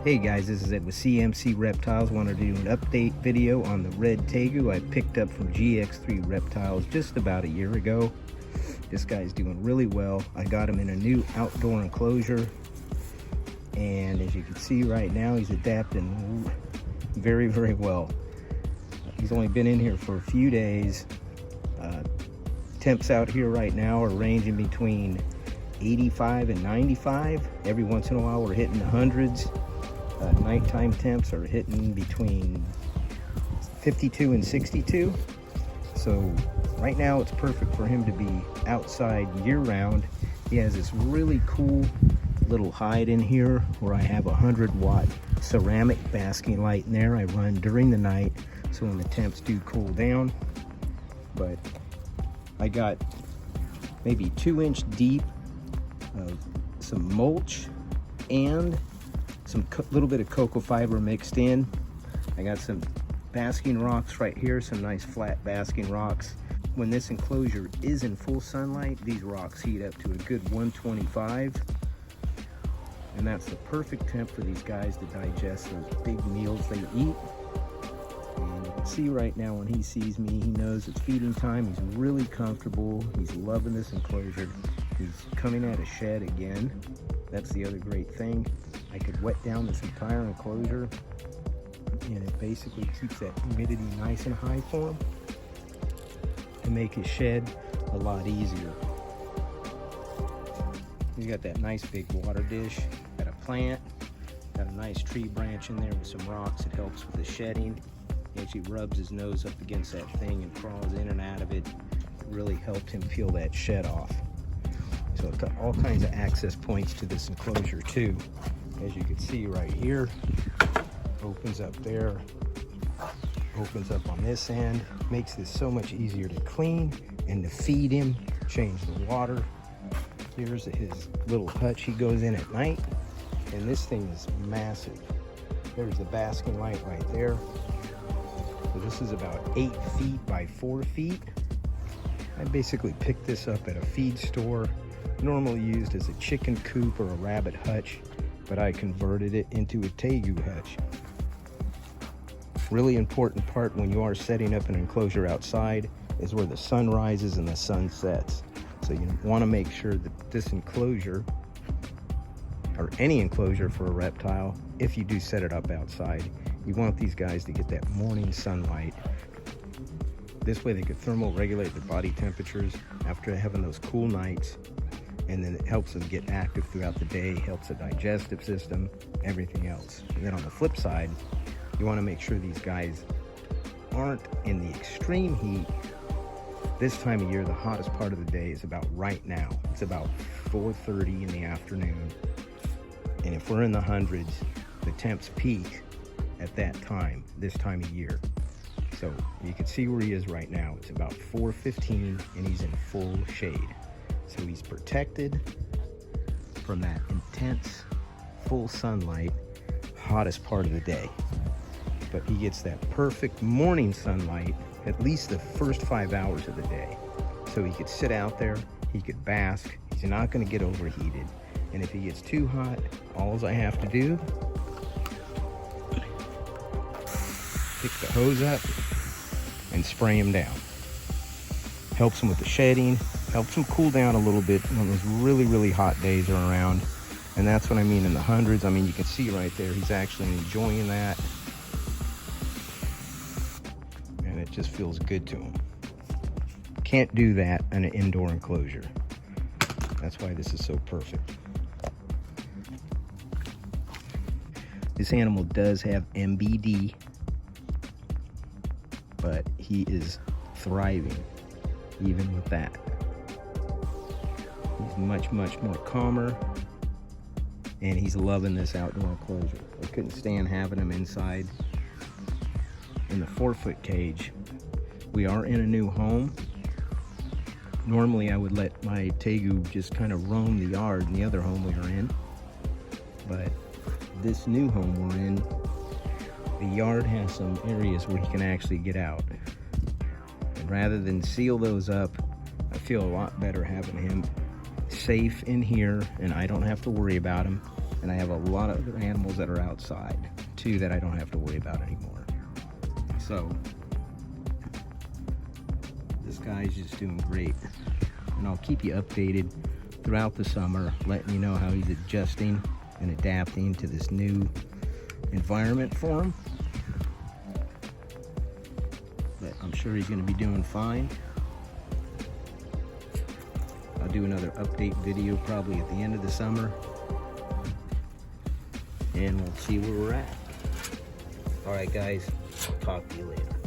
Hey guys, this is Ed with CMC Reptiles. Wanted to do an update video on the red tegu I picked up from GX3 Reptiles just about a year ago. This guy's doing really well. I got him in a new outdoor enclosure, and as you can see right now, he's adapting very, very well. He's only been in here for a few days. Temps out here right now are ranging between 85 and 95. Every once in a while we're hitting the hundreds. Nighttime temps are hitting between 52 and 62. So right now it's perfect for him to be outside year-round. He has this really cool little hide in here where I have a 100-watt ceramic basking light in there. I run during the night so when the temps do cool down. But I got maybe 2-inch deep of some mulch and some little bit of cocoa fiber mixed in. I got some basking rocks right here, some nice flat basking rocks. When this enclosure is in full sunlight, these rocks heat up to a good 125, and that's the perfect temp for these guys to digest those big meals they eat. And you can see right now when he sees me, he knows it's feeding time. He's really comfortable. He's loving this enclosure. He's coming out of shed again. That's the other great thing. I could wet down this entire enclosure, and it basically keeps that humidity nice and high for him to make his shed a lot easier. He's got that nice big water dish, got a plant, got a nice tree branch in there with some rocks. It helps with the shedding. He actually rubs his nose up against that thing and crawls in and out of it. It really helps him peel that shed off. So it's got all kinds of access points to this enclosure too. As you can see right here, opens up there, opens up on this end, makes this so much easier to clean and to feed him, change the water. Here's his little hutch he goes in at night, and this thing is massive. There's the basking light right there. So this is about 8 feet by 4 feet. I basically picked this up at a feed store, normally used as a chicken coop or a rabbit hutch, but I converted it into a tegu hutch. Really important part when you are setting up an enclosure outside is where the sun rises and the sun sets. So you want to make sure that this enclosure, or any enclosure for a reptile, if you do set it up outside, you want these guys to get that morning sunlight. This way they could thermal regulate their body temperatures after having those cool nights, and then it helps them get active throughout the day, helps the digestive system, everything else. And then on the flip side, you want to make sure these guys aren't in the extreme heat. This time of year, the hottest part of the day is about right now. It's about 4:30 in the afternoon. And if we're in the hundreds, the temps peak at that time, this time of year. So you can see where he is right now. It's about 4:15 and he's in full shade. So he's protected from that intense, full sunlight, hottest part of the day. But he gets that perfect morning sunlight at least the first 5 hours of the day. So he could sit out there, he could bask, he's not gonna get overheated. And if he gets too hot, all I have to do, pick the hose up and spray him down. Helps him with the shedding, helps him cool down a little bit when those really, really hot days are around. And that's what I mean in the hundreds. I mean, you can see right there, he's actually enjoying that. And it just feels good to him. Can't do that in an indoor enclosure. That's why this is so perfect. This animal does have MBD, but he is thriving even with that. He's much, much more calmer, and he's loving this outdoor enclosure. I couldn't stand having him inside in the 4-foot cage. We are in a new home. Normally I would let my tegu just kind of roam the yard in the other home we were in, but this new home we're in, the yard has some areas where he can actually get out. And rather than seal those up, I feel a lot better having him safe in here, and I don't have to worry about him. And I have a lot of other animals that are outside too that I don't have to worry about anymore. So this guy's just doing great. And I'll keep you updated throughout the summer, letting you know how he's adjusting and adapting to this new environment for him. But I'm sure he's going to be doing fine. I'll do another update video probably at the end of the summer, and we'll see where we're at. All right, guys, I'll talk to you later.